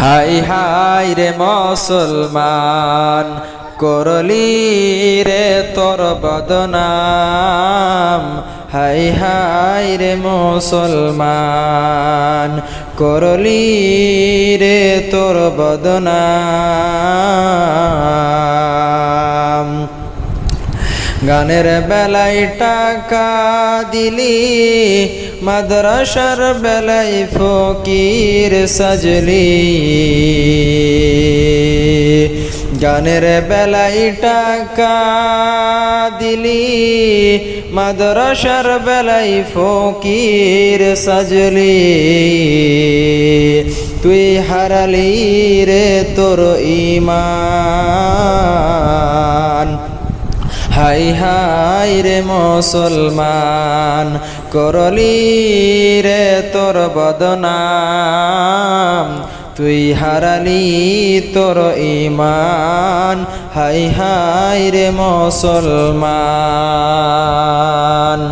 High high রে মুসলমান, করলি রে তোর বদনাম। হাই হাই রে মুসলমান, করলি রে তোর বদনাম। গানের বেলায় টাকা দিলি, মাদ্রাসার বেলায় ফকির সাজলি। গানের বেলায় টাকা দিলি, মাদ্রাসার বেলায় ফকির সাজলি। তুই হারালি রে তোর ঈমান। হাই হাই রে মুসলমান, করলি রে তোর বদনাম। তুই হারালি তোর ঈমান। হাই হাই রে মুসলমান।